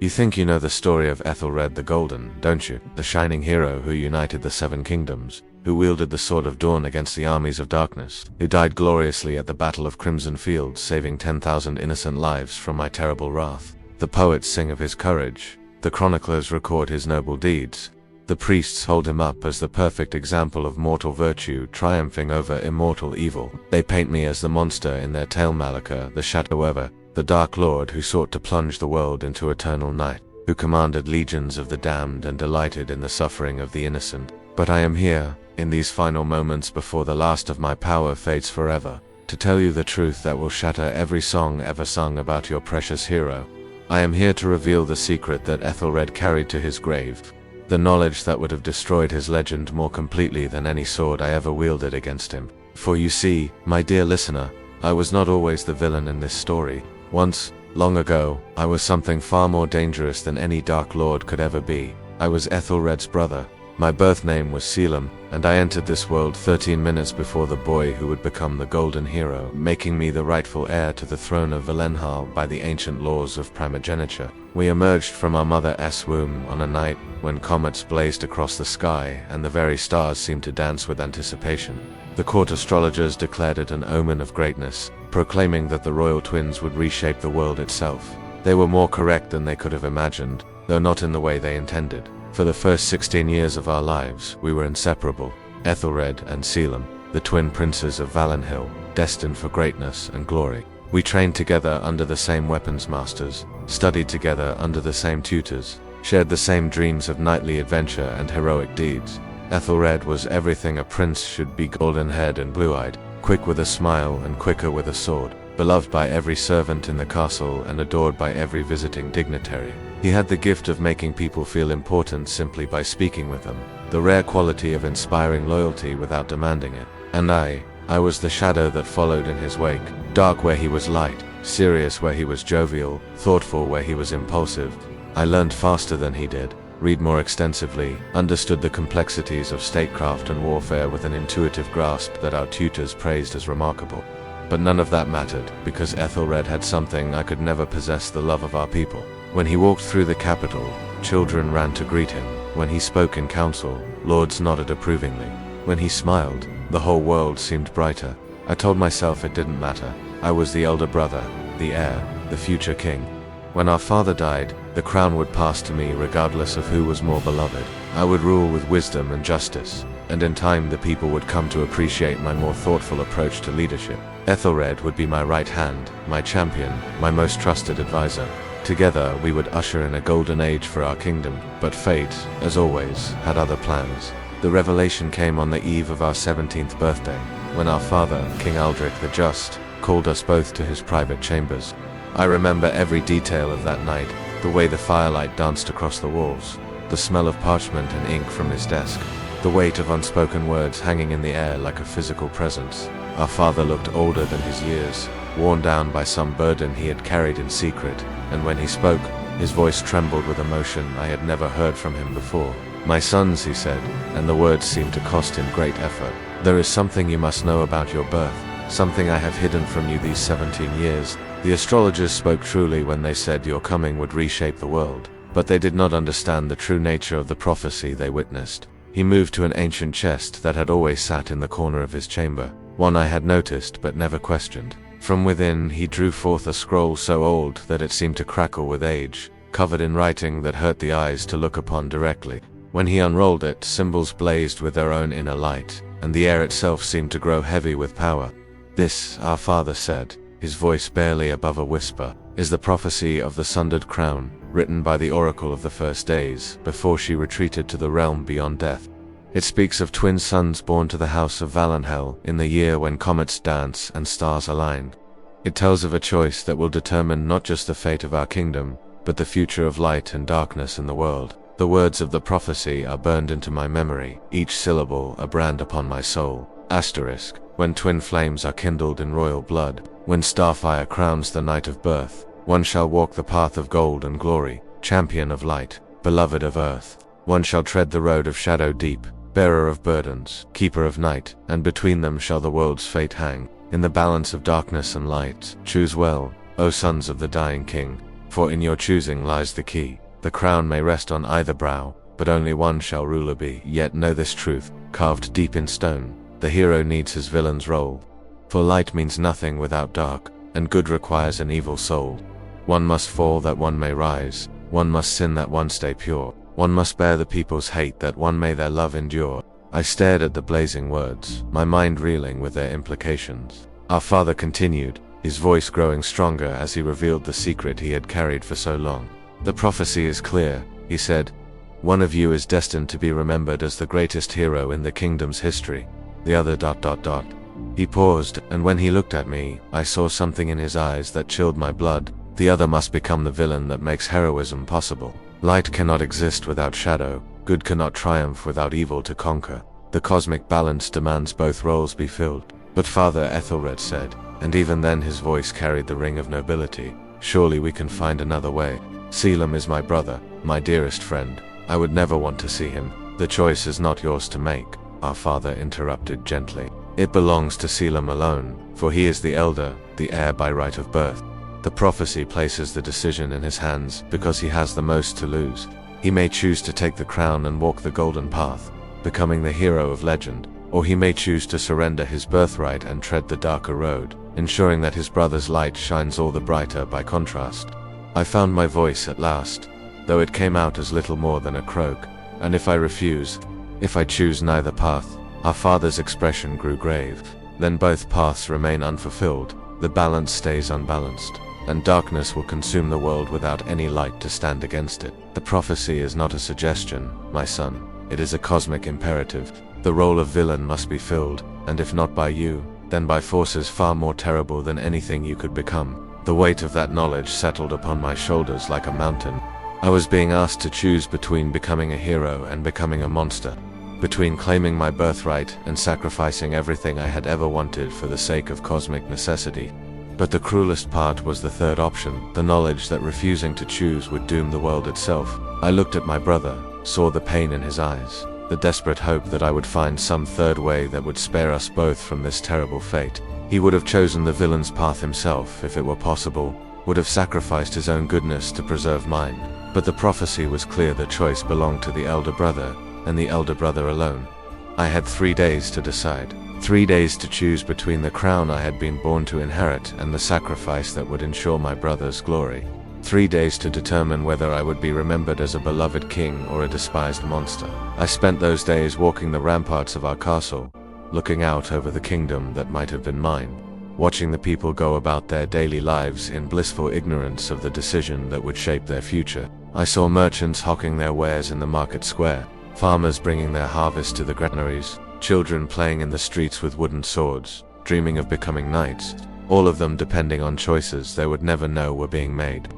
You think you know the story of Ethelred the Golden, don't you? The shining hero who united the seven kingdoms, who wielded the sword of dawn against the armies of darkness, who died gloriously at the Battle of Crimson Fields, saving 10,000 innocent lives from my terrible wrath. The poets sing of his courage, the chroniclers record his noble deeds, the priests hold him up as the perfect example of mortal virtue triumphing over immortal evil. They paint me as the monster in their tale Malachar, the Shadower, the Dark Lord who sought to plunge the world into eternal night, who commanded legions of the damned and delighted in the suffering of the innocent. But I am here, in these final moments before the last of my power fades forever, to tell you the truth that will shatter every song ever sung about your precious hero. I am here to reveal the secret that Ethelred carried to his grave, the knowledge that would have destroyed his legend more completely than any sword I ever wielded against him. For you see, my dear listener, I was not always the villain in this story. Once, long ago, I was something far more dangerous than any Dark Lord could ever be. I was Ethelred's brother. My birth name was Selim, and I entered this world 13 minutes before the boy who would become the Golden Hero, making me the rightful heir to the throne of Valenhall by the ancient laws of primogeniture. We emerged from our mother's womb on a night when comets blazed across the sky and the very stars seemed to dance with anticipation. The court astrologers declared it an omen of greatness, proclaiming that the royal twins would reshape the world itself. They were more correct than they could have imagined, though not in the way they intended. For the first 16 years of our lives, we were inseparable, Ethelred and Selim, the twin princes of Valenhill, destined for greatness and glory. We trained together under the same weapons masters, studied together under the same tutors, shared the same dreams of knightly adventure and heroic deeds. Ethelred was everything a prince should be: golden-haired and blue-eyed, quick with a smile and quicker with a sword, beloved by every servant in the castle and adored by every visiting dignitary. He had the gift of making people feel important simply by speaking with them, the rare quality of inspiring loyalty without demanding it. And I was the shadow that followed in his wake, dark where he was light, serious where he was jovial, thoughtful where he was impulsive. I learned faster than he did, read more extensively, understood the complexities of statecraft and warfare with an intuitive grasp that our tutors praised as remarkable. But none of that mattered, because Ethelred had something I could never possess: the love of our people. When he walked through the capital, children ran to greet him. When he spoke in council, lords nodded approvingly. When he smiled, the whole world seemed brighter. I told myself it didn't matter. I was the elder brother, the heir, the future king. When our father died, the crown would pass to me regardless of who was more beloved. I would rule with wisdom and justice, and in time the people would come to appreciate my more thoughtful approach to leadership. Ethelred would be my right hand, my champion, my most trusted advisor. Together we would usher in a golden age for our kingdom, but fate, as always, had other plans. The revelation came on the eve of our 17th birthday, when our father, King Aldric the Just, called us both to his private chambers. I remember every detail of that night, the way the firelight danced across the walls, the smell of parchment and ink from his desk, the weight of unspoken words hanging in the air like a physical presence. Our father looked older than his years, worn down by some burden he had carried in secret, and when he spoke, his voice trembled with emotion I had never heard from him before. "My sons," he said, and the words seemed to cost him great effort. "There is something you must know about your birth, something I have hidden from you these 17 years. The astrologers spoke truly when they said your coming would reshape the world, but they did not understand the true nature of the prophecy they witnessed." He moved to an ancient chest that had always sat in the corner of his chamber, one I had noticed but never questioned. From within he drew forth a scroll so old that it seemed to crackle with age, covered in writing that hurt the eyes to look upon directly. When he unrolled it, symbols blazed with their own inner light, and the air itself seemed to grow heavy with power. "This," our father said, his voice barely above a whisper, "is the prophecy of the sundered crown, written by the oracle of the first days, before she retreated to the realm beyond death. It speaks of twin sons born to the house of Valenhell in the year when comets dance and stars align. It tells of a choice that will determine not just the fate of our kingdom, but the future of light and darkness in the world. The words of the prophecy are burned into my memory, each syllable a brand upon my soul. Asterisk, when twin flames are kindled in royal blood, when starfire crowns the night of birth, one shall walk the path of gold and glory, champion of light, beloved of earth. One shall tread the road of shadow deep, bearer of burdens, keeper of night, and between them shall the world's fate hang. In the balance of darkness and light, choose well, O sons of the dying king. For in your choosing lies the key. The crown may rest on either brow, but only one shall ruler be. Yet know this truth, carved deep in stone, the hero needs his villain's role. For light means nothing without dark, and good requires an evil soul. One must fall that one may rise, one must sin that one stay pure, one must bear the people's hate that one may their love endure. I stared at the blazing words, my mind reeling with their implications. Our father continued, his voice growing stronger as he revealed the secret he had carried for so long. The prophecy is clear, he said. One of you is destined to be remembered as the greatest hero in the kingdom's history. The other ... He paused, and when he looked at me, I saw something in his eyes that chilled my blood. The other must become the villain that makes heroism possible. Light cannot exist without shadow, good cannot triumph without evil to conquer. The cosmic balance demands both roles be filled. But Father Ethelred said, and even then his voice carried the ring of nobility, surely we can find another way. Selim is my brother, my dearest friend. I would never want to see him. The choice is not yours to make, our father interrupted gently. It belongs to Selim alone, for he is the elder, the heir by right of birth. The prophecy places the decision in his hands because he has the most to lose. He may choose to take the crown and walk the golden path, becoming the hero of legend, or he may choose to surrender his birthright and tread the darker road, ensuring that his brother's light shines all the brighter by contrast. I found my voice at last, though it came out as little more than a croak. And if I refuse, if I choose neither path, our father's expression grew grave. Then both paths remain unfulfilled, the balance stays unbalanced, and darkness will consume the world without any light to stand against it. The prophecy is not a suggestion, my son, it is a cosmic imperative. The role of villain must be filled, and if not by you, then by forces far more terrible than anything you could become. The weight of that knowledge settled upon my shoulders like a mountain. I was being asked to choose between becoming a hero and becoming a monster, between claiming my birthright and sacrificing everything I had ever wanted for the sake of cosmic necessity. But the cruelest part was the third option, the knowledge that refusing to choose would doom the world itself. I looked at my brother, saw the pain in his eyes, the desperate hope that I would find some third way that would spare us both from this terrible fate. He would have chosen the villain's path himself if it were possible, would have sacrificed his own goodness to preserve mine. But the prophecy was clear, the choice belonged to the elder brother, and the elder brother alone. I had 3 days to decide. 3 days to choose between the crown I had been born to inherit and the sacrifice that would ensure my brother's glory. 3 days to determine whether I would be remembered as a beloved king or a despised monster. I spent those days walking the ramparts of our castle, looking out over the kingdom that might have been mine, watching the people go about their daily lives in blissful ignorance of the decision that would shape their future. I saw merchants hawking their wares in the market square, farmers bringing their harvest to the granaries, children playing in the streets with wooden swords, dreaming of becoming knights, all of them depending on choices they would never know were being made,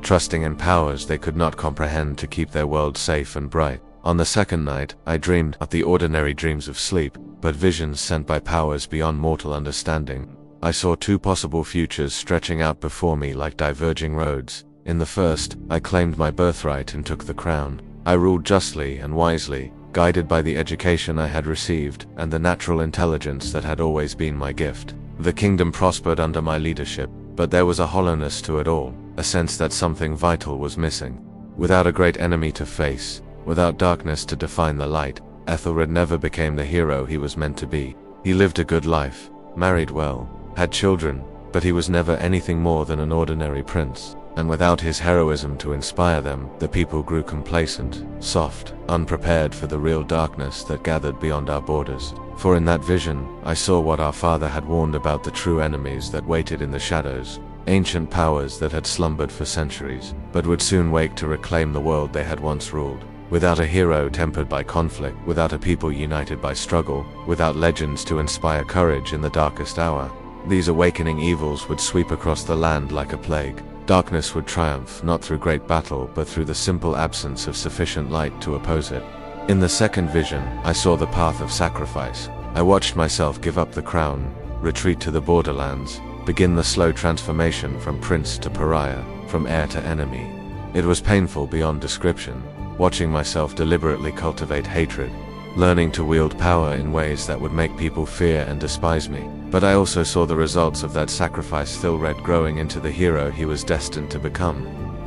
trusting in powers they could not comprehend to keep their world safe and bright. On the second night, I dreamed not the ordinary dreams of sleep, but visions sent by powers beyond mortal understanding. I saw 2 possible futures stretching out before me like diverging roads. In the first, I claimed my birthright and took the crown. I ruled justly and wisely, guided by the education I had received and the natural intelligence that had always been my gift. The kingdom prospered under my leadership, but there was a hollowness to it all, a sense that something vital was missing. Without a great enemy to face, without darkness to define the light, Ethelred never became the hero he was meant to be. He lived a good life, married well, had children, but he was never anything more than an ordinary prince. And without his heroism to inspire them, the people grew complacent, soft, unprepared for the real darkness that gathered beyond our borders. For in that vision, I saw what our father had warned about, the true enemies that waited in the shadows, ancient powers that had slumbered for centuries, but would soon wake to reclaim the world they had once ruled. Without a hero tempered by conflict, without a people united by struggle, without legends to inspire courage in the darkest hour, these awakening evils would sweep across the land like a plague. Darkness would triumph, not through great battle, but through the simple absence of sufficient light to oppose it. In the second vision, I saw the path of sacrifice. I watched myself give up the crown, retreat to the borderlands, begin the slow transformation from prince to pariah, from heir to enemy. It was painful beyond description, watching myself deliberately cultivate hatred, learning to wield power in ways that would make people fear and despise me. But I also saw the results of that sacrifice, Ethelred growing into the hero he was destined to become.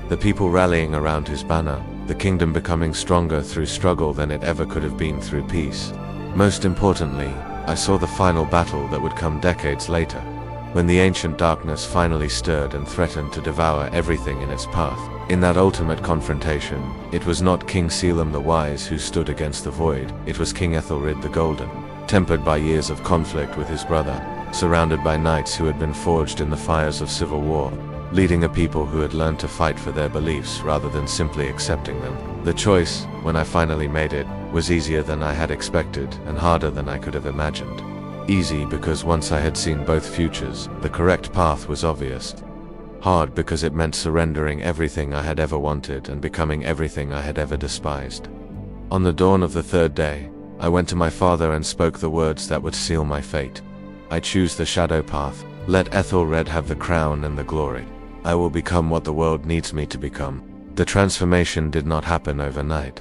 the people rallying around his banner, the kingdom becoming stronger through struggle than it ever could have been through peace. Most importantly, I saw the final battle that would come decades later, when the ancient darkness finally stirred and threatened to devour everything in its path. In that ultimate confrontation, it was not King Selim the Wise who stood against the void, it was King Ethelred the Golden, tempered by years of conflict with his brother, surrounded by knights who had been forged in the fires of civil war, leading a people who had learned to fight for their beliefs rather than simply accepting them. The choice, when I finally made it, was easier than I had expected and harder than I could have imagined. Easy because once I had seen both futures, the correct path was obvious. Hard because it meant surrendering everything I had ever wanted and becoming everything I had ever despised. On the dawn of the third day, I went to my father and spoke the words that would seal my fate. I choose the shadow path. Let Ethelred have the crown and the glory. I will become what the world needs me to become. The transformation did not happen overnight.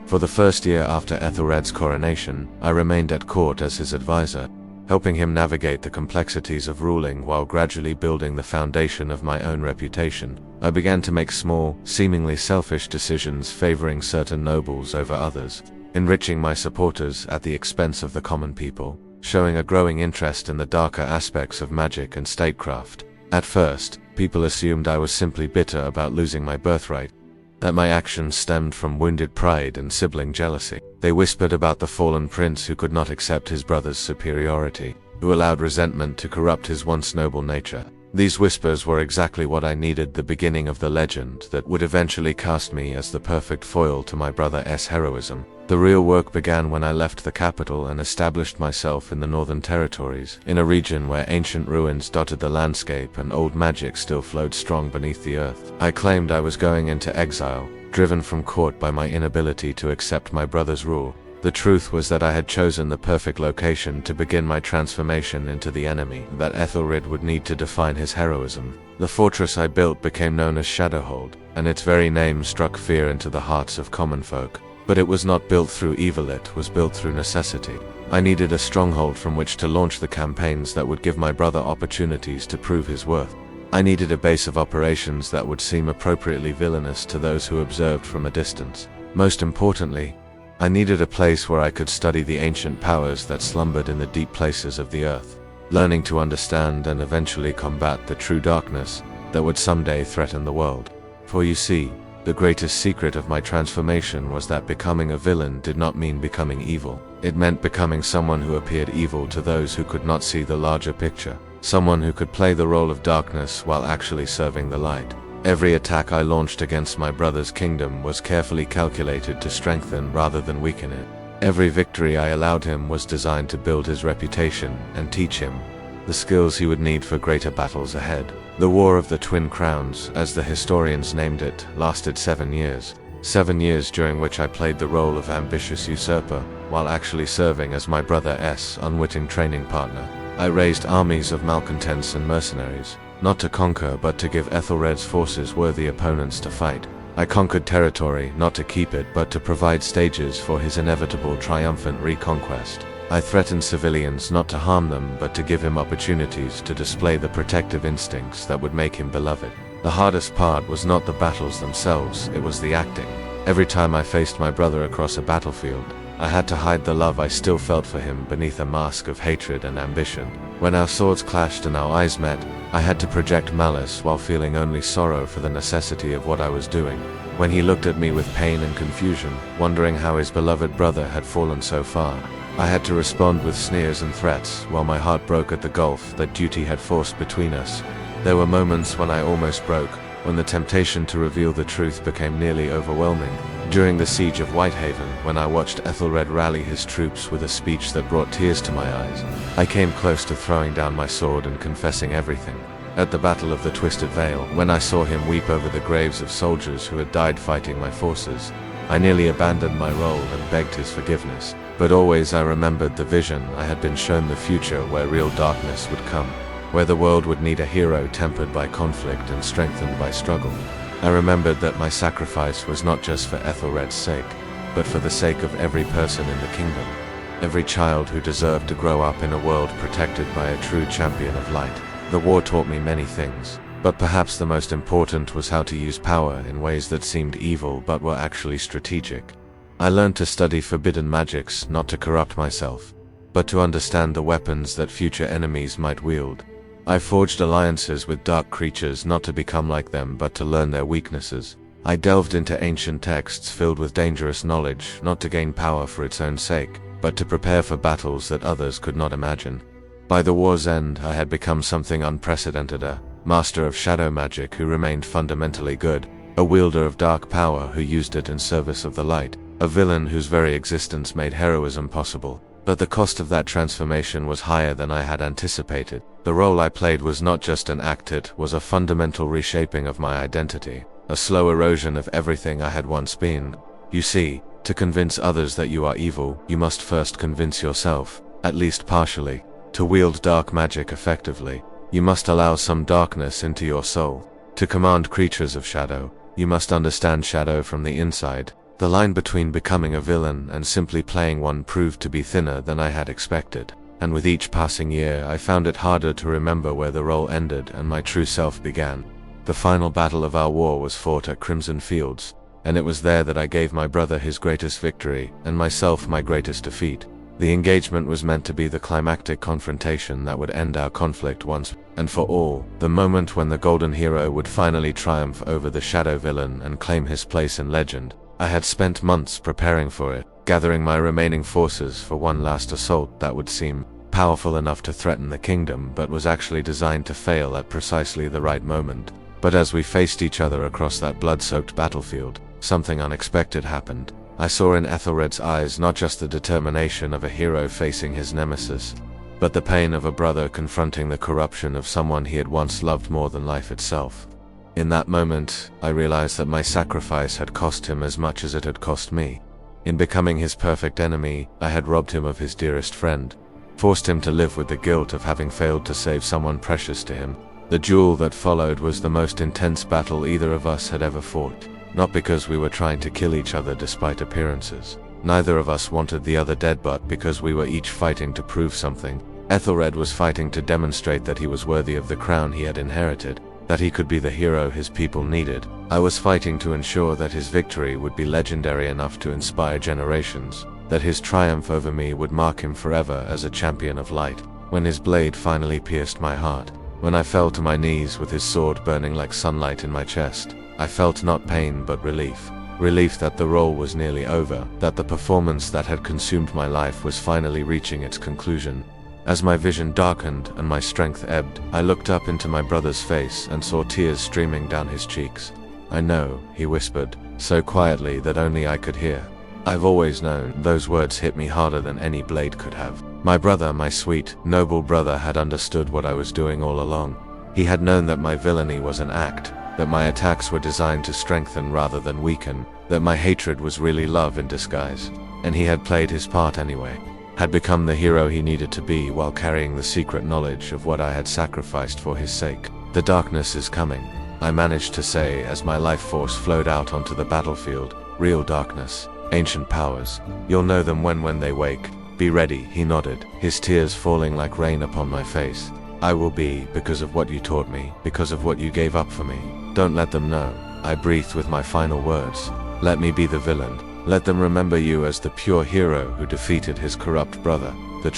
For the first year after Ethelred's coronation, I remained at court as his advisor, helping him navigate the complexities of ruling while gradually building the foundation of my own reputation. I began to make small, seemingly selfish decisions favoring certain nobles over others, enriching my supporters at the expense of the common people, showing a growing interest in the darker aspects of magic and statecraft. At first, people assumed I was simply bitter about losing my birthright, that my actions stemmed from wounded pride and sibling jealousy. They whispered about the fallen prince who could not accept his brother's superiority, who allowed resentment to corrupt his once noble nature. These whispers were exactly what I needed, the beginning of the legend that would eventually cast me as the perfect foil to my brother's heroism. The real work began when I left the capital and established myself in the northern territories, in a region where ancient ruins dotted the landscape and old magic still flowed strong beneath the earth. I claimed I was going into exile, driven from court by my inability to accept my brother's rule. The truth was that I had chosen the perfect location to begin my transformation into the enemy that Ethelred would need to define his heroism. The fortress I built became known as Shadowhold, and its very name struck fear into the hearts of common folk. But it was not built through evil, it was built through necessity. I needed a stronghold from which to launch the campaigns that would give my brother opportunities to prove his worth. I needed a base of operations that would seem appropriately villainous to those who observed from a distance. Most importantly, I needed a place where I could study the ancient powers that slumbered in the deep places of the earth, learning to understand and eventually combat the true darkness that would someday threaten the world. For you see, the greatest secret of my transformation was that becoming a villain did not mean becoming evil. It meant becoming someone who appeared evil to those who could not see the larger picture, someone who could play the role of darkness while actually serving the light. Every attack I launched against my brother's kingdom was carefully calculated to strengthen rather than weaken it. Every victory I allowed him was designed to build his reputation and teach him the skills he would need for greater battles ahead. The War of the Twin Crowns, as the historians named it, lasted 7 years. 7 years during which I played the role of ambitious usurper, while actually serving as my brother's unwitting training partner. I raised armies of malcontents and mercenaries, not to conquer but to give Ethelred's forces worthy opponents to fight. I conquered territory, not to keep it but to provide stages for his inevitable triumphant reconquest. I threatened civilians, not to harm them but to give him opportunities to display the protective instincts that would make him beloved. The hardest part was not the battles themselves, it was the acting. Every time I faced my brother across a battlefield, I had to hide the love I still felt for him beneath a mask of hatred and ambition. When our swords clashed and our eyes met, I had to project malice while feeling only sorrow for the necessity of what I was doing. When he looked at me with pain and confusion, wondering how his beloved brother had fallen so far, I had to respond with sneers and threats, while my heart broke at the gulf that duty had forced between us. There were moments when I almost broke, when the temptation to reveal the truth became nearly overwhelming. During the siege of Whitehaven, when I watched Ethelred rally his troops with a speech that brought tears to my eyes, I came close to throwing down my sword and confessing everything. At the Battle of the Twisted Veil, when I saw him weep over the graves of soldiers who had died fighting my forces, I nearly abandoned my role and begged his forgiveness. But always I remembered the vision I had been shown, the future where real darkness would come, where the world would need a hero tempered by conflict and strengthened by struggle. I remembered that my sacrifice was not just for Ethelred's sake, but for the sake of every person in the kingdom, every child who deserved to grow up in a world protected by a true champion of light. The war taught me many things. But perhaps the most important was how to use power in ways that seemed evil but were actually strategic. I learned to study forbidden magics, not to corrupt myself, but to understand the weapons that future enemies might wield. I forged alliances with dark creatures, not to become like them, but to learn their weaknesses. I delved into ancient texts filled with dangerous knowledge, not to gain power for its own sake, but to prepare for battles that others could not imagine. By the war's end, I had become something unprecedented, a master of shadow magic who remained fundamentally good, a wielder of dark power who used it in service of the light, a villain whose very existence made heroism possible. But the cost of that transformation was higher than I had anticipated. The role I played was not just an act, it was a fundamental reshaping of my identity, a slow erosion of everything I had once been. You see, to convince others that you are evil, you must first convince yourself, at least partially. To wield dark magic effectively, you must allow some darkness into your soul. To command creatures of shadow, you must understand shadow from the inside. The line between becoming a villain and simply playing one proved to be thinner than I had expected, and with each passing year I found it harder to remember where the role ended and my true self began. The final battle of our war was fought at Crimson Fields, and it was there that I gave my brother his greatest victory and myself my greatest defeat. The engagement was meant to be the climactic confrontation that would end our conflict once and for all, the moment when the golden hero would finally triumph over the shadow villain and claim his place in legend. I had spent months preparing for it, gathering my remaining forces for one last assault that would seem powerful enough to threaten the kingdom but was actually designed to fail at precisely the right moment. But as we faced each other across that blood-soaked battlefield, something unexpected happened. I saw in Ethelred's eyes not just the determination of a hero facing his nemesis, but the pain of a brother confronting the corruption of someone he had once loved more than life itself. In that moment, I realized that my sacrifice had cost him as much as it had cost me. In becoming his perfect enemy, I had robbed him of his dearest friend, forced him to live with the guilt of having failed to save someone precious to him. The duel that followed was the most intense battle either of us had ever fought. Not because we were trying to kill each other despite appearances. Neither of us wanted the other dead, but because we were each fighting to prove something. Ethelred was fighting to demonstrate that he was worthy of the crown he had inherited, that he could be the hero his people needed. I was fighting to ensure that his victory would be legendary enough to inspire generations, that his triumph over me would mark him forever as a champion of light. When his blade finally pierced my heart, when I fell to my knees with his sword burning like sunlight in my chest, I felt not pain but relief. Relief that the role was nearly over, that the performance that had consumed my life was finally reaching its conclusion. As my vision darkened and my strength ebbed, I looked up into my brother's face and saw tears streaming down his cheeks. "I know," he whispered, so quietly that only I could hear. "I've always known." Those words hit me harder than any blade could have. My brother, my sweet, noble brother, had understood what I was doing all along. He had known that my villainy was an act, that my attacks were designed to strengthen rather than weaken, that my hatred was really love in disguise. And he had played his part anyway, had become the hero he needed to be while carrying the secret knowledge of what I had sacrificed for his sake. "The darkness is coming," I managed to say as my life force flowed out onto the battlefield. "Real darkness, ancient powers. You'll know them when they wake. Be ready," he nodded, his tears falling like rain upon my face. "I will be, because of what you taught me, because of what you gave up for me. Don't let them know," I breathed with my final words. "Let me be the villain. Let them remember you as the pure hero who defeated his corrupt brother. The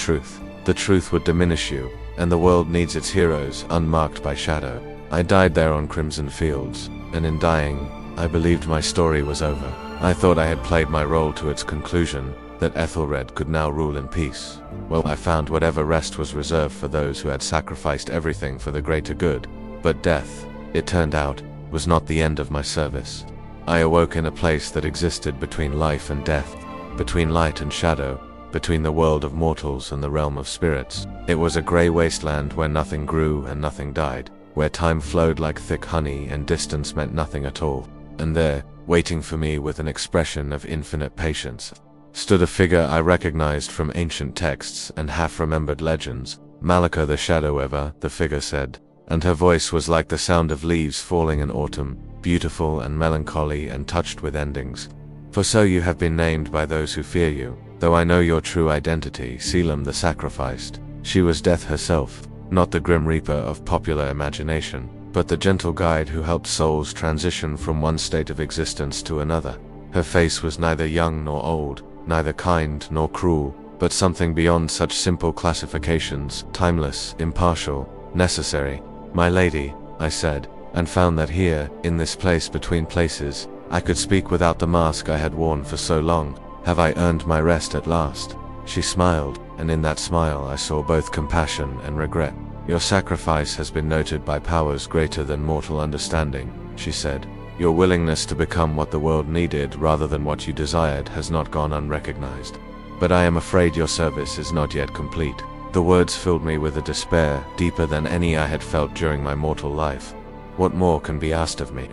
truth would diminish you, and the world needs its heroes unmarked by shadow." I died there on Crimson Fields, and in dying, I believed my story was over. I thought I had played my role to its conclusion, that Ethelred could now rule in peace. Well, I found whatever rest was reserved for those who had sacrificed everything for the greater good. But death, it turned out, was not the end of my service. I awoke in a place that existed between life and death, between light and shadow, between the world of mortals and the realm of spirits. It was a grey wasteland where nothing grew and nothing died, where time flowed like thick honey and distance meant nothing at all. And there, waiting for me with an expression of infinite patience, stood a figure I recognized from ancient texts and half-remembered legends. "Malachar the Shadow Weaver," the figure said, and her voice was like the sound of leaves falling in autumn, beautiful and melancholy and touched with endings. "For so you have been named by those who fear you, though I know your true identity, Selim the Sacrificed." She was death herself, not the Grim Reaper of popular imagination. but the gentle guide who helped souls transition from one state of existence to another. Her face was neither young nor old, neither kind nor cruel, but something beyond such simple classifications, timeless, impartial, necessary. "My lady," I said, and found that here, in this place between places, I could speak without the mask I had worn for so long. "Have I earned my rest at last?" She smiled, and in that smile I saw both compassion and regret. "Your sacrifice has been noted by powers greater than mortal understanding," she said. "Your willingness to become what the world needed rather than what you desired has not gone unrecognized. But I am afraid your service is not yet complete." The words filled me with a despair deeper than any I had felt during my mortal life. What more can be asked of me?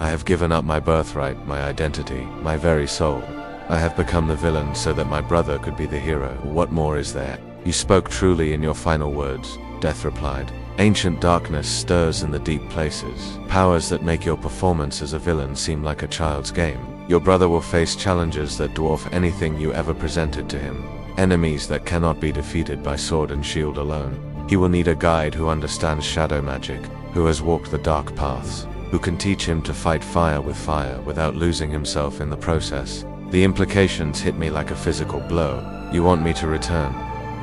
I have given up my birthright, my identity, my very soul. I have become the villain so that my brother could be the hero. What more is there? "You spoke truly in your final words," Death replied. "Ancient darkness stirs in the deep places, powers that make your performance as a villain seem like a child's game. Your brother will face challenges that dwarf anything you ever presented to him, enemies that cannot be defeated by sword and shield alone. He will need a guide who understands shadow magic, who has walked the dark paths, who can teach him to fight fire with fire without losing himself in the process." The implications hit me like a physical blow. "You want me to return?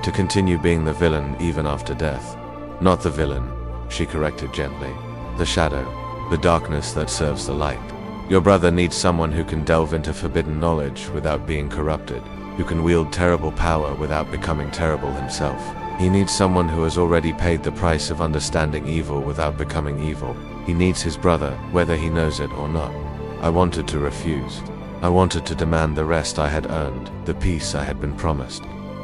To continue being the villain even after death?" "Not the villain," she corrected gently. "The shadow, the darkness that serves the light. Your brother needs someone who can delve into forbidden knowledge without being corrupted, who can wield terrible power without becoming terrible himself. He needs someone who has already paid the price of understanding evil without becoming evil. He needs his brother, whether he knows it or not." I wanted to refuse. I wanted to demand the rest I had earned, the peace I had been promised.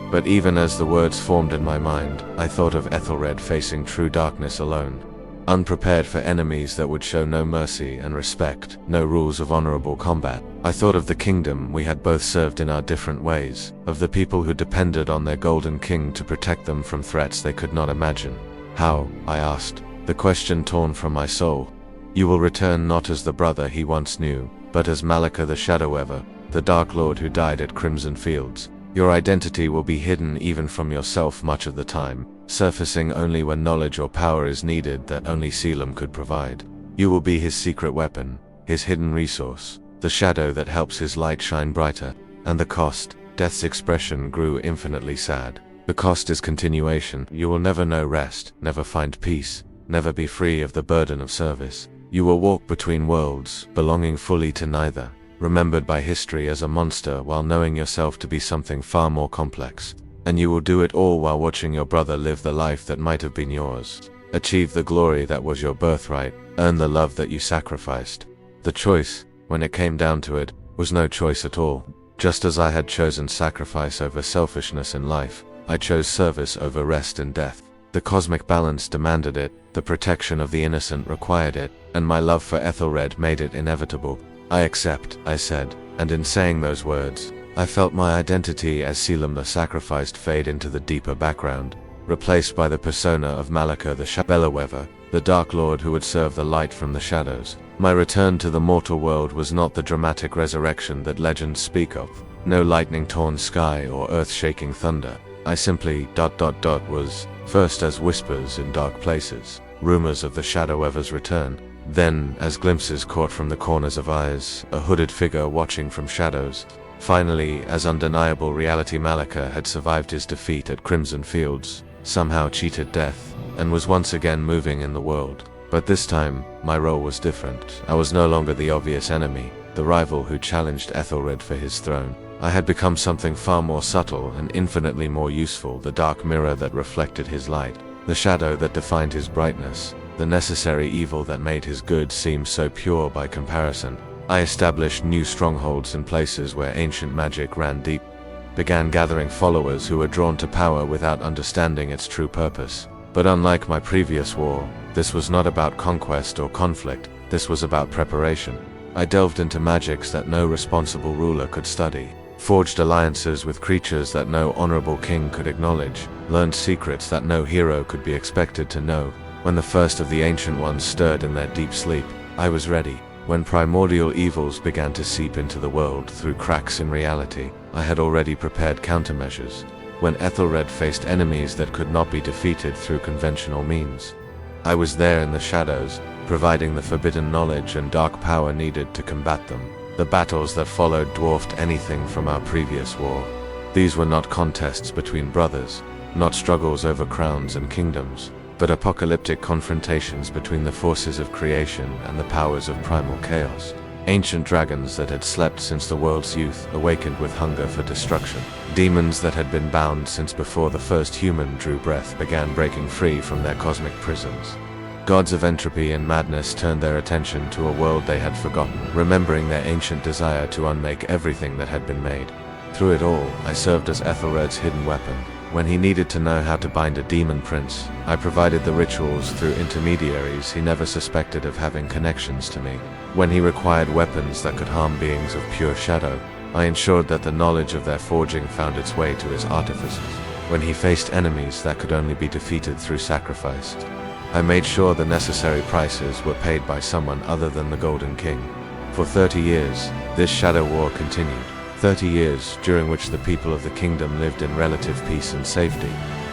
But even as the words formed in my mind, I thought of Ethelred facing true darkness alone, unprepared for enemies that would show no mercy and respect, no rules of honorable combat. I thought of the kingdom we had both served in our different ways, of the people who depended on their golden king to protect them from threats they could not imagine. "How?" I asked, the question torn from my soul. "You will return not as the brother he once knew, but as Malachar the Shadow Weaver, the Dark Lord who died at Crimson Fields. Your identity will be hidden even from yourself much of the time, surfacing only when knowledge or power is needed that only Selim could provide. You will be his secret weapon, his hidden resource, the shadow that helps his light shine brighter. And the cost," Death's expression grew infinitely sad. "The cost is continuation. You will never know rest, never find peace, never be free of the burden of service. You will walk between worlds, belonging fully to neither, remembered by history as a monster while knowing yourself to be something far more complex. And you will do it all while watching your brother live the life that might have been yours, achieve the glory that was your birthright, earn the love that you sacrificed." The choice, when it came down to it, was no choice at all. Just as I had chosen sacrifice over selfishness in life, I chose service over rest in death. The cosmic balance demanded it, the protection of the innocent required it, and my love for Ethelred made it inevitable. "I accept," I said, and in saying those words, I felt my identity as Selim the Sacrificed fade into the deeper background, replaced by the persona of Malachar the Shadow Weaver, the Dark Lord who would serve the light from the shadows. My return to the mortal world was not the dramatic resurrection that legends speak of, no lightning-torn sky or earth-shaking thunder. I simply ... was, first as whispers in dark places, rumors of the Shadow Weaver's return, then as glimpses caught from the corners of eyes, a hooded figure watching from shadows. Finally, as undeniable reality, Malachar had survived his defeat at Crimson Fields, somehow cheated death, and was once again moving in the world. But this time, my role was different. I was no longer the obvious enemy, the rival who challenged Ethelred for his throne. I had become something far more subtle and infinitely more useful, the dark mirror that reflected his light, the shadow that defined his brightness, the necessary evil that made his good seem so pure by comparison. I established new strongholds in places where ancient magic ran deep, began gathering followers who were drawn to power without understanding its true purpose. But unlike my previous war, this was not about conquest or conflict, this was about preparation. I delved into magics that no responsible ruler could study, forged alliances with creatures that no honorable king could acknowledge, learned secrets that no hero could be expected to know. When the first of the ancient ones stirred in their deep sleep, I was ready. When primordial evils began to seep into the world through cracks in reality, I had already prepared countermeasures. When Ethelred faced enemies that could not be defeated through conventional means, I was there in the shadows, providing the forbidden knowledge and dark power needed to combat them. The battles that followed dwarfed anything from our previous war. These were not contests between brothers, not struggles over crowns and kingdoms, but apocalyptic confrontations between the forces of creation and the powers of primal chaos. Ancient dragons that had slept since the world's youth awakened with hunger for destruction. Demons that had been bound since before the first human drew breath began breaking free from their cosmic prisons. Gods of entropy and madness turned their attention to a world they had forgotten, remembering their ancient desire to unmake everything that had been made. Through it all, I served as Ethelred's hidden weapon. When he needed to know how to bind a demon prince, I provided the rituals through intermediaries he never suspected of having connections to me. When he required weapons that could harm beings of pure shadow, I ensured that the knowledge of their forging found its way to his artificers. When he faced enemies that could only be defeated through sacrifice, I made sure the necessary prices were paid by someone other than the Golden King. For 30 years, this shadow war continued. 30 years during which the people of the kingdom lived in relative peace and safety,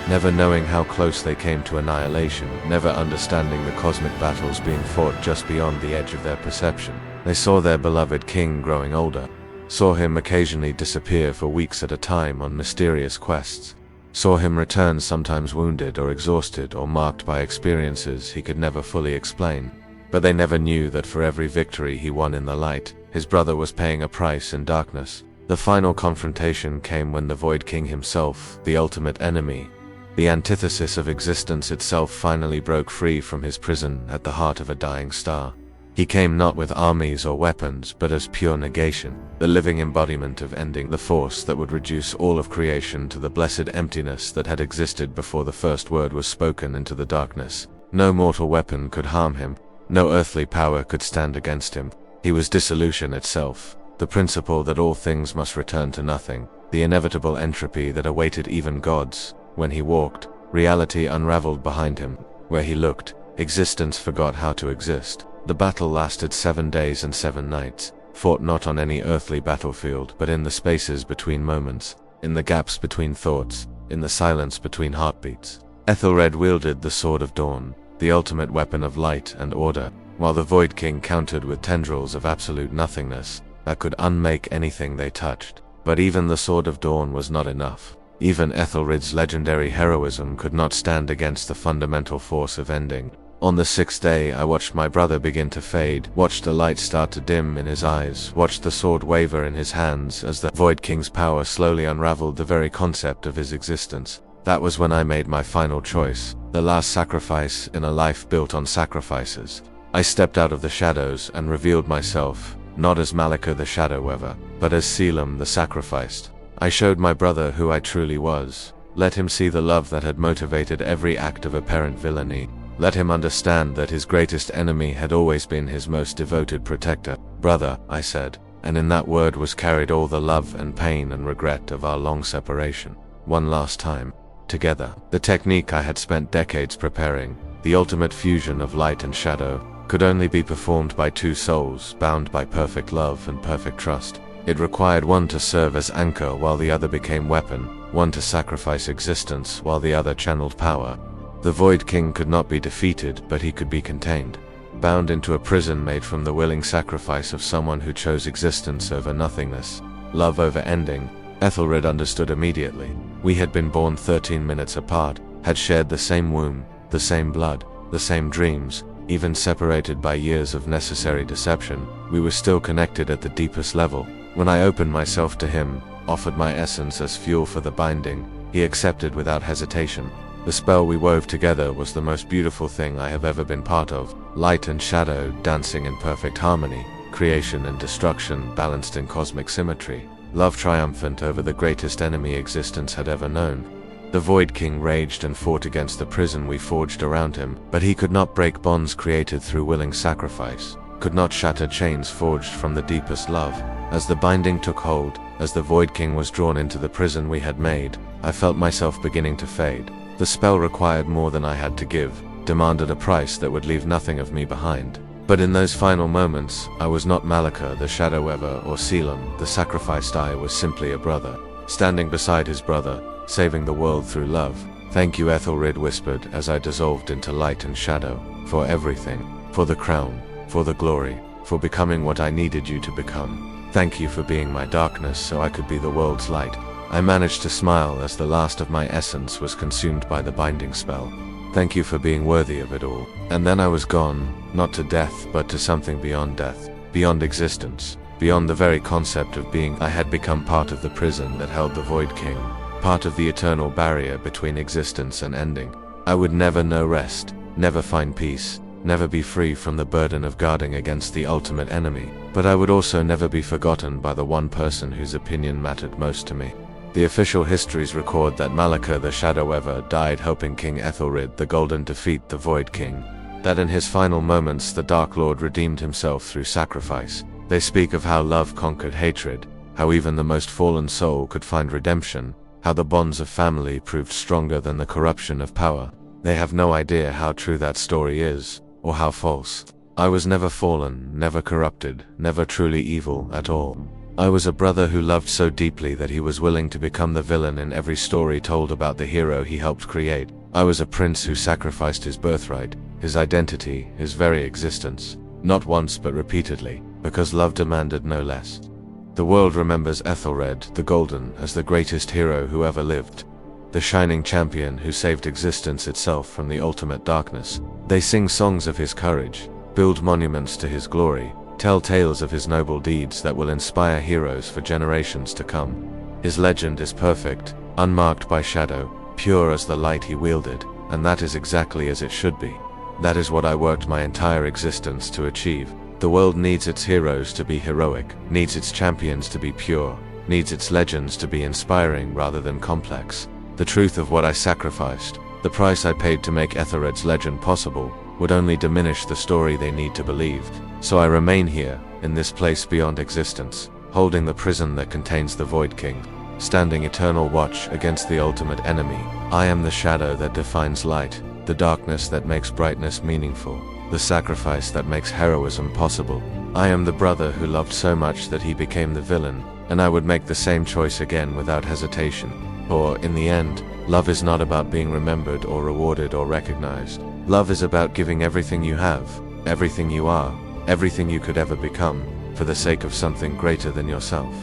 never knowing how close they came to annihilation, never understanding the cosmic battles being fought just beyond the edge of their perception. They saw their beloved king growing older, saw him occasionally disappear for weeks at a time on mysterious quests, saw him return sometimes wounded or exhausted or marked by experiences he could never fully explain. But they never knew that for every victory he won in the light, his brother was paying a price in darkness. The final confrontation came when the Void King himself, the ultimate enemy, the antithesis of existence itself, finally broke free from his prison at the heart of a dying star. He came not with armies or weapons, but as pure negation, the living embodiment of ending, the force that would reduce all of creation to the blessed emptiness that had existed before the first word was spoken into the darkness. No mortal weapon could harm him, no earthly power could stand against him. He was dissolution itself. The principle that all things must return to nothing, the inevitable entropy that awaited even gods. When he walked, reality unraveled behind him. Where he looked, existence forgot how to exist. The battle lasted 7 days and 7 nights, fought not on any earthly battlefield, but in the spaces between moments, in the gaps between thoughts, in the silence between heartbeats. Ethelred wielded the Sword of Dawn, the ultimate weapon of light and order, while the Void King countered with tendrils of absolute nothingness that could unmake anything they touched. But even the Sword of Dawn was not enough. Even Ethelred's legendary heroism could not stand against the fundamental force of ending. On the 6th day, I watched my brother begin to fade, watched the light start to dim in his eyes, watched the sword waver in his hands as the Void King's power slowly unraveled the very concept of his existence. That was when I made my final choice, the last sacrifice in a life built on sacrifices. I stepped out of the shadows and revealed myself, not as Malachar the Shadow Weaver, but as Selim the Sacrificed. I showed my brother who I truly was. Let him see the love that had motivated every act of apparent villainy. Let him understand that his greatest enemy had always been his most devoted protector. Brother, I said, and in that word was carried all the love and pain and regret of our long separation. One last time, together. The technique I had spent decades preparing, the ultimate fusion of light and shadow, could only be performed by two souls bound by perfect love and perfect trust. It required one to serve as anchor while the other became weapon, one to sacrifice existence while the other channeled power. The Void King could not be defeated, but he could be contained, bound into a prison made from the willing sacrifice of someone who chose existence over nothingness, love over ending. Ethelred understood immediately. We had been born 13 minutes apart, had shared the same womb, the same blood, the same dreams. Even separated by years of necessary deception, we were still connected at the deepest level. When I opened myself to him, offered my essence as fuel for the binding, he accepted without hesitation. The spell we wove together was the most beautiful thing I have ever been part of. Light and shadow dancing in perfect harmony, creation and destruction balanced in cosmic symmetry, love triumphant over the greatest enemy existence had ever known. The Void King raged and fought against the prison we forged around him, but he could not break bonds created through willing sacrifice, could not shatter chains forged from the deepest love. As the binding took hold, as the Void King was drawn into the prison we had made, I felt myself beginning to fade. The spell required more than I had to give, demanded a price that would leave nothing of me behind. But in those final moments, I was not Malachar the Shadow Weaver or Selim the Sacrificed. I was simply a brother, standing beside his brother, saving the world through love. Thank you, Ethelred whispered as I dissolved into light and shadow, for everything. for the crown, for the glory, for becoming what I needed you to become. Thank you for being my darkness so I could be the world's light. I managed to smile as the last of my essence was consumed by the binding spell. Thank you for being worthy of it all. And then I was gone, not to death, but to something beyond death, beyond existence, beyond the very concept of being. I had become part of the prison that held the Void King, part of the eternal barrier between existence and ending. I would never know rest, never find peace, never be free from the burden of guarding against the ultimate enemy, but I would also never be forgotten by the one person whose opinion mattered most to me. The official histories record that Malachar the Shadow Weaver died helping King Ethelred the Golden defeat the Void King, that in his final moments the Dark Lord redeemed himself through sacrifice. They speak of how love conquered hatred, how even the most fallen soul could find redemption, how the bonds of family proved stronger than the corruption of power. They have no idea how true that story is, or how false. I was never fallen, never corrupted, never truly evil at all. I was a brother who loved so deeply that he was willing to become the villain in every story told about the hero he helped create. I was a prince who sacrificed his birthright, his identity, his very existence, not once but repeatedly, because love demanded no less. The world remembers Ethelred the Golden as the greatest hero who ever lived, the shining champion who saved existence itself from the ultimate darkness. They sing songs of his courage, build monuments to his glory, tell tales of his noble deeds that will inspire heroes for generations to come. His legend is perfect, unmarked by shadow, pure as the light he wielded, and that is exactly as it should be. That is what I worked my entire existence to achieve. The world needs its heroes to be heroic, needs its champions to be pure, needs its legends to be inspiring rather than complex. The truth of what I sacrificed, the price I paid to make Ethelred's legend possible, would only diminish the story they need to believe. So I remain here, in this place beyond existence, holding the prison that contains the Void King, standing eternal watch against the ultimate enemy. I am the shadow that defines light, the darkness that makes brightness meaningful, the sacrifice that makes heroism possible. I am the brother who loved so much that he became the villain, and I would make the same choice again without hesitation. For, in the end, love is not about being remembered or rewarded or recognized. Love is about giving everything you have, everything you are, everything you could ever become, for the sake of something greater than yourself.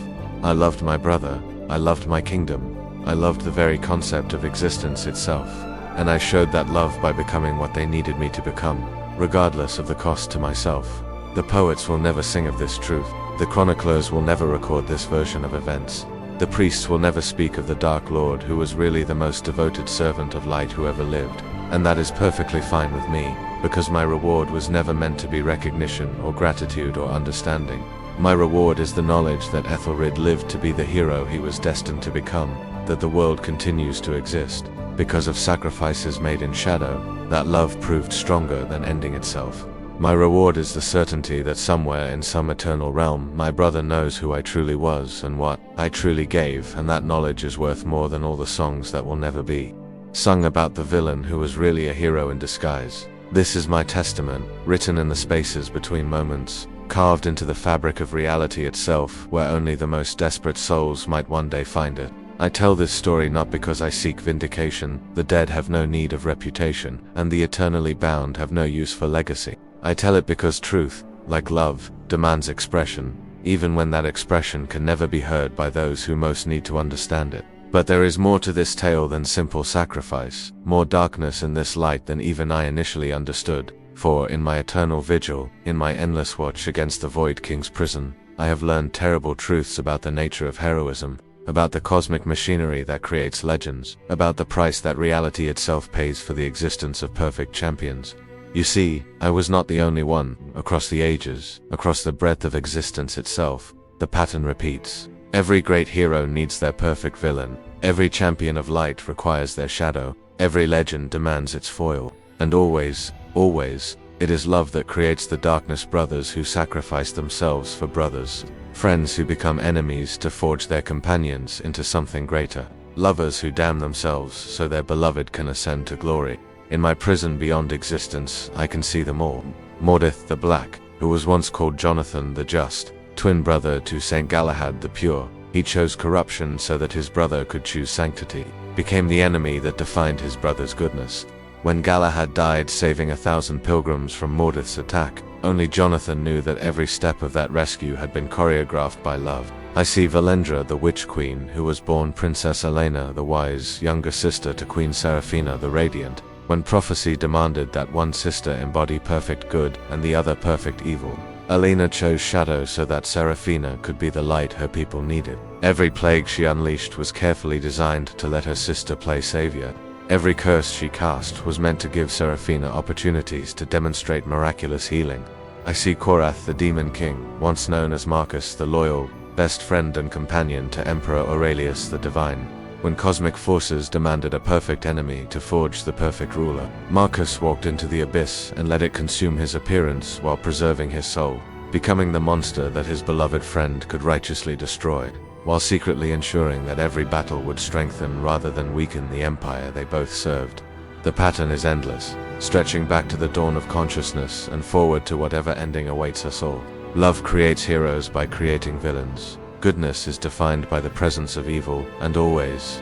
I loved my brother, I loved my kingdom, I loved the very concept of existence itself, and I showed that love by becoming what they needed me to become, regardless of the cost to myself. The poets will never sing of this truth, the chroniclers will never record this version of events. The priests will never speak of the Dark Lord who was really the most devoted servant of light who ever lived, and that is perfectly fine with me, because my reward was never meant to be recognition or gratitude or understanding. My reward is the knowledge that Ethelred lived to be the hero he was destined to become, that the world continues to exist, because of sacrifices made in shadow, that love proved stronger than ending itself. My reward is the certainty that somewhere in some eternal realm my brother knows who I truly was and what I truly gave, and that knowledge is worth more than all the songs that will never be sung about the villain who was really a hero in disguise. This is my testament, written in the spaces between moments, carved into the fabric of reality itself, where only the most desperate souls might one day find it. I tell this story not because I seek vindication, the dead have no need of reputation, and the eternally bound have no use for legacy. I tell it because truth, like love, demands expression, even when that expression can never be heard by those who most need to understand it. But there is more to this tale than simple sacrifice, more darkness in this light than even I initially understood, for in my eternal vigil, in my endless watch against the Void King's prison, I have learned terrible truths about the nature of heroism, about the cosmic machinery that creates legends, about the price that reality itself pays for the existence of perfect champions. You see, I was not the only one. Across the ages, across the breadth of existence itself, the pattern repeats. Every great hero needs their perfect villain, every champion of light requires their shadow, every legend demands its foil, and always, always, it is love that creates the darkness brothers who sacrifice themselves for brothers, friends who become enemies to forge their companions into something greater, lovers who damn themselves so their beloved can ascend to glory. In my prison beyond existence, I can see them all. Mordith the Black, who was once called Jonathan the Just, twin brother to Saint Galahad the Pure, he chose corruption so that his brother could choose sanctity, became the enemy that defined his brother's goodness. When Galahad died saving 1,000 pilgrims from Mordeth's attack, only Jonathan knew that every step of that rescue had been choreographed by love. I see Valendra, the witch queen, who was born Princess Elena the Wise, younger sister to Queen Seraphina the Radiant, when prophecy demanded that one sister embody perfect good and the other perfect evil. Elena chose shadow so that Seraphina could be the light her people needed. Every plague she unleashed was carefully designed to let her sister play savior. Every curse she cast was meant to give Seraphina opportunities to demonstrate miraculous healing. I see Korath, the Demon King, once known as Marcus the Loyal, best friend and companion to Emperor Aurelius the Divine. When cosmic forces demanded a perfect enemy to forge the perfect ruler, Marcus walked into the abyss and let it consume his appearance while preserving his soul, becoming the monster that his beloved friend could righteously destroy, while secretly ensuring that every battle would strengthen rather than weaken the empire they both served. The pattern is endless, stretching back to the dawn of consciousness and forward to whatever ending awaits us all. Love creates heroes by creating villains. Goodness is defined by the presence of evil, and always,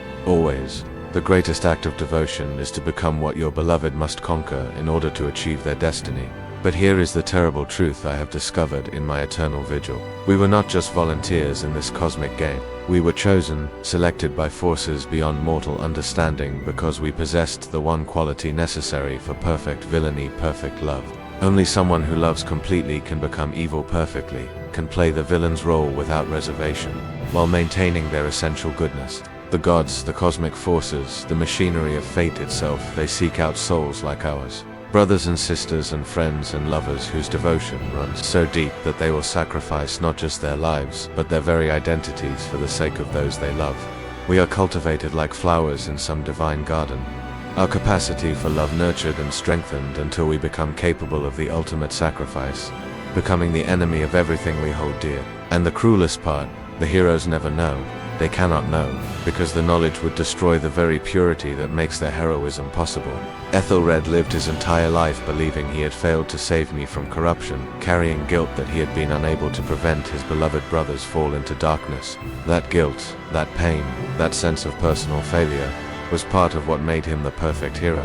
the greatest act of devotion is to become what your beloved must conquer in order to achieve their destiny. But here is the terrible truth I have discovered in my eternal vigil. We were not just volunteers in this cosmic game. We were chosen, selected by forces beyond mortal understanding because we possessed the one quality necessary for perfect villainy, perfect love. Only someone who loves completely can become evil perfectly, can play the villain's role without reservation, while maintaining their essential goodness. The gods, the cosmic forces, the machinery of fate itself, they seek out souls like ours. Brothers and sisters and friends and lovers whose devotion runs so deep that they will sacrifice not just their lives, but their very identities for the sake of those they love. We are cultivated like flowers in some divine garden. Our capacity for love nurtured and strengthened until we become capable of the ultimate sacrifice, becoming the enemy of everything we hold dear. And the cruelest part, the heroes never know. They cannot know, because the knowledge would destroy the very purity that makes their heroism possible. Ethelred lived his entire life believing he had failed to save me from corruption, carrying guilt that he had been unable to prevent his beloved brothers fall into darkness. That guilt, that pain, that sense of personal failure, was part of what made him the perfect hero,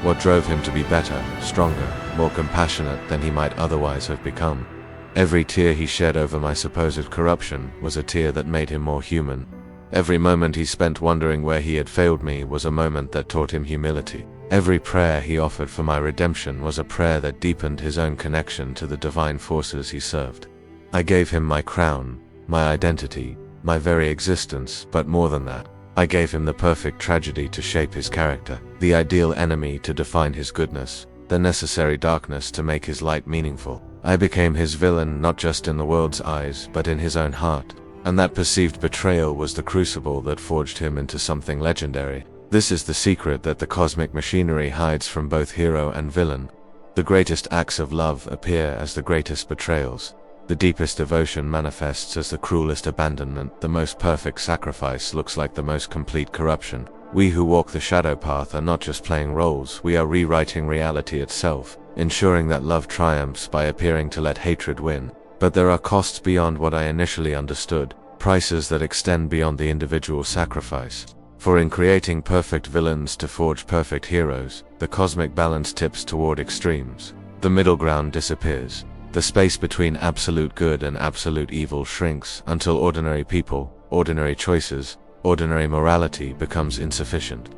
what drove him to be better, stronger, more compassionate than he might otherwise have become. Every tear he shed over my supposed corruption was a tear that made him more human. Every moment he spent wondering where he had failed me was a moment that taught him humility. Every prayer he offered for my redemption was a prayer that deepened his own connection to the divine forces he served. I gave him my crown, my identity, my very existence, but more than that, I gave him the perfect tragedy to shape his character, the ideal enemy to define his goodness, the necessary darkness to make his light meaningful. I became his villain not just in the world's eyes, but in his own heart. And that perceived betrayal was the crucible that forged him into something legendary. This is the secret that the cosmic machinery hides from both hero and villain. The greatest acts of love appear as the greatest betrayals. The deepest devotion manifests as the cruelest abandonment. The most perfect sacrifice looks like the most complete corruption. We who walk the shadow path are not just playing roles, we are rewriting reality itself, ensuring that love triumphs by appearing to let hatred win. But there are costs beyond what I initially understood, prices that extend beyond the individual sacrifice. For in creating perfect villains to forge perfect heroes, the cosmic balance tips toward extremes. The middle ground disappears. The space between absolute good and absolute evil shrinks until ordinary people, ordinary choices, ordinary morality becomes insufficient.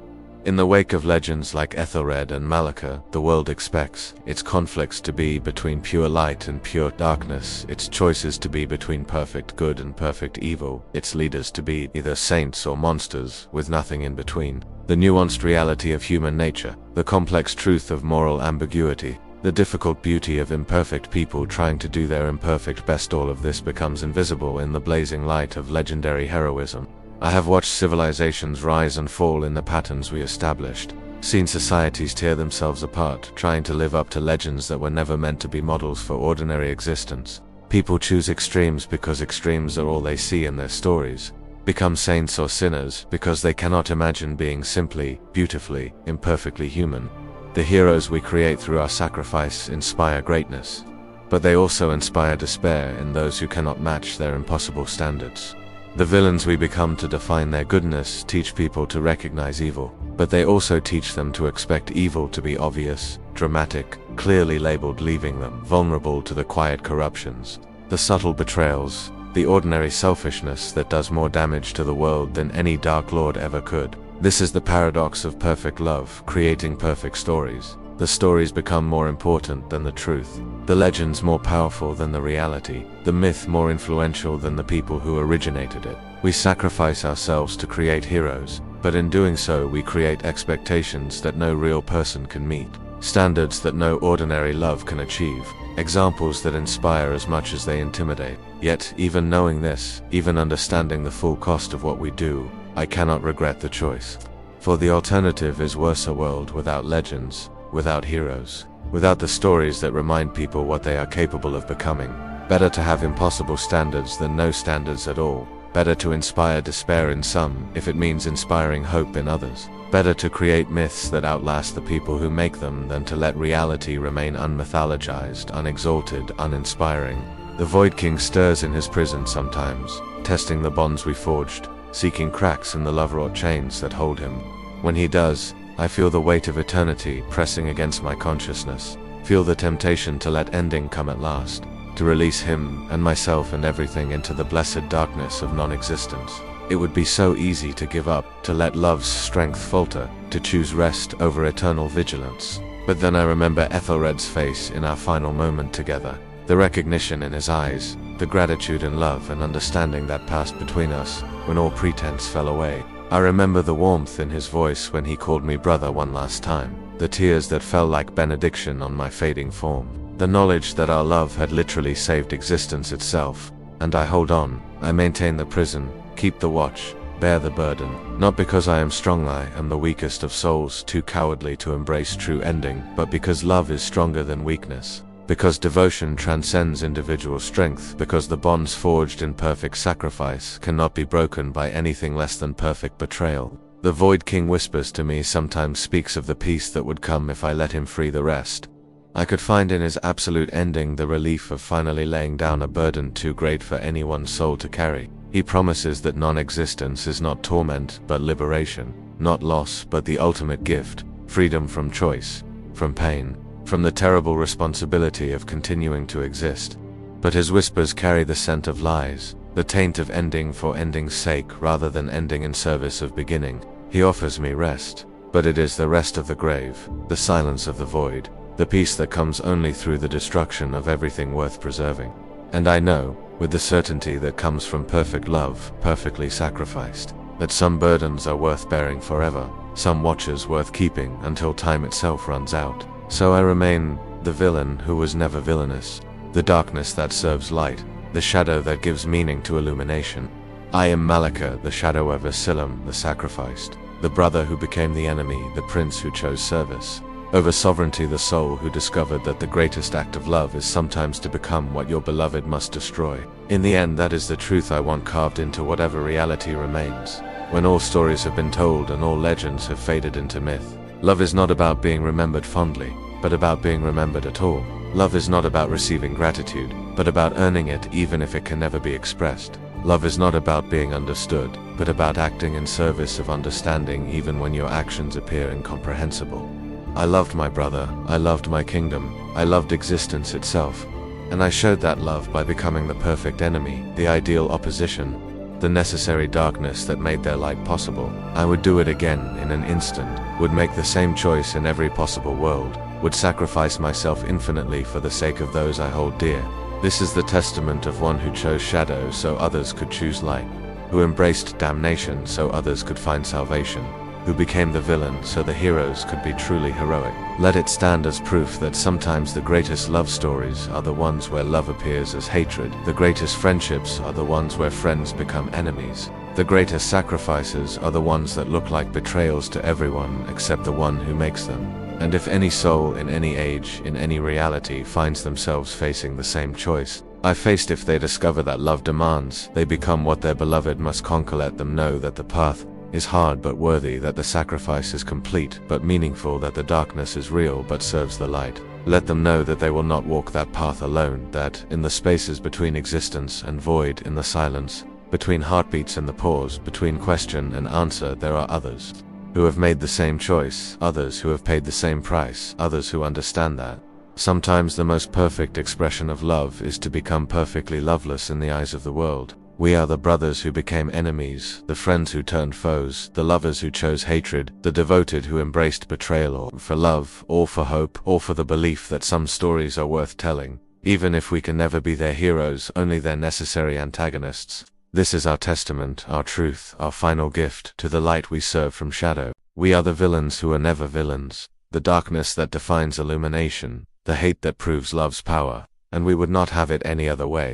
In the wake of legends like Ethelred and Malachar, the world expects its conflicts to be between pure light and pure darkness, its choices to be between perfect good and perfect evil, its leaders to be either saints or monsters, with nothing in between. The nuanced reality of human nature, the complex truth of moral ambiguity, the difficult beauty of imperfect people trying to do their imperfect best, all of this becomes invisible in the blazing light of legendary heroism. I have watched civilizations rise and fall in the patterns we established, seen societies tear themselves apart, trying to live up to legends that were never meant to be models for ordinary existence. People choose extremes because extremes are all they see in their stories, become saints or sinners because they cannot imagine being simply, beautifully, imperfectly human. The heroes we create through our sacrifice inspire greatness, but they also inspire despair in those who cannot match their impossible standards. The villains we become to define their goodness teach people to recognize evil, but they also teach them to expect evil to be obvious, dramatic, clearly labeled, leaving them vulnerable to the quiet corruptions, the subtle betrayals, the ordinary selfishness that does more damage to the world than any Dark Lord ever could. This is the paradox of perfect love, creating perfect stories. The stories become more important than the truth, the legends more powerful than the reality, the myth more influential than the people who originated it. We sacrifice ourselves to create heroes, but in doing so we create expectations that no real person can meet, standards that no ordinary love can achieve, examples that inspire as much as they intimidate. Yet, even knowing this, even understanding the full cost of what we do, I cannot regret the choice. For the alternative is worse, a world without legends, without heroes, without the stories that remind people what they are capable of becoming. Better to have impossible standards than no standards at all. Better to inspire despair in some, if it means inspiring hope in others. Better to create myths that outlast the people who make them than to let reality remain unmythologized, unexalted, uninspiring. The Void King stirs in his prison sometimes, testing the bonds we forged, seeking cracks in the love-wrought chains that hold him. When he does, I feel the weight of eternity pressing against my consciousness, feel the temptation to let ending come at last, to release him and myself and everything into the blessed darkness of non-existence. It would be so easy to give up, to let love's strength falter, to choose rest over eternal vigilance. But then I remember Ethelred's face in our final moment together, the recognition in his eyes, the gratitude and love and understanding that passed between us when all pretense fell away. I remember the warmth in his voice when he called me brother one last time, the tears that fell like benediction on my fading form, the knowledge that our love had literally saved existence itself. And I hold on, I maintain the prison, keep the watch, bear the burden, not because I am strong, I am the weakest of souls, too cowardly to embrace true ending, but because love is stronger than weakness. Because devotion transcends individual strength, because the bonds forged in perfect sacrifice cannot be broken by anything less than perfect betrayal. The Void King whispers to me, sometimes speaks of the peace that would come if I let him free the rest. I could find in his absolute ending the relief of finally laying down a burden too great for any one soul to carry. He promises that non-existence is not torment but liberation, not loss but the ultimate gift, freedom from choice, from pain, from the terrible responsibility of continuing to exist. But his whispers carry the scent of lies, the taint of ending for ending's sake rather than ending in service of beginning. He offers me rest, but it is the rest of the grave, the silence of the void, the peace that comes only through the destruction of everything worth preserving. And I know, with the certainty that comes from perfect love, perfectly sacrificed, that some burdens are worth bearing forever, some watches worth keeping until time itself runs out. So I remain the villain who was never villainous, the darkness that serves light, the shadow that gives meaning to illumination. I am Malachar, the shadow of Asilam, the sacrificed, the brother who became the enemy, the prince who chose service. Over sovereignty, the soul who discovered that the greatest act of love is sometimes to become what your beloved must destroy. In the end, that is the truth I want carved into whatever reality remains. When all stories have been told and all legends have faded into myth, love is not about being remembered fondly, but about being remembered at all. Love is not about receiving gratitude, but about earning it even if it can never be expressed. Love is not about being understood, but about acting in service of understanding even when your actions appear incomprehensible. I loved my brother, I loved my kingdom, I loved existence itself, and I showed that love by becoming the perfect enemy, the ideal opposition, the necessary darkness that made their light possible. I would do it again in an instant, would make the same choice in every possible world, would sacrifice myself infinitely for the sake of those I hold dear. This is the testament of one who chose shadow so others could choose light, who embraced damnation so others could find salvation, who became the villain so the heroes could be truly heroic. Let it stand as proof that sometimes the greatest love stories are the ones where love appears as hatred. The greatest friendships are the ones where friends become enemies. The greatest sacrifices are the ones that look like betrayals to everyone except the one who makes them. And if any soul in any age, in any reality, finds themselves facing the same choice I faced, if they discover that love demands they become what their beloved must conquer, let them know that the path is hard but worthy, that the sacrifice is complete but meaningful, that the darkness is real but serves the light. Let them know that they will not walk that path alone, that in the spaces between existence and void, in the silence Between heartbeats and the pause, between question and answer, there are others who have made the same choice, others who have paid the same price, others who understand that sometimes the most perfect expression of love is to become perfectly loveless in the eyes of the world. We are the brothers who became enemies, the friends who turned foes, the lovers who chose hatred, the devoted who embraced betrayal, or for love, or for hope, or for the belief that some stories are worth telling, even if we can never be their heroes, only their necessary antagonists. This is our testament, our truth, our final gift to the light we serve from shadow. We are the villains who are never villains, the darkness that defines illumination, the hate that proves love's power, and we would not have it any other way.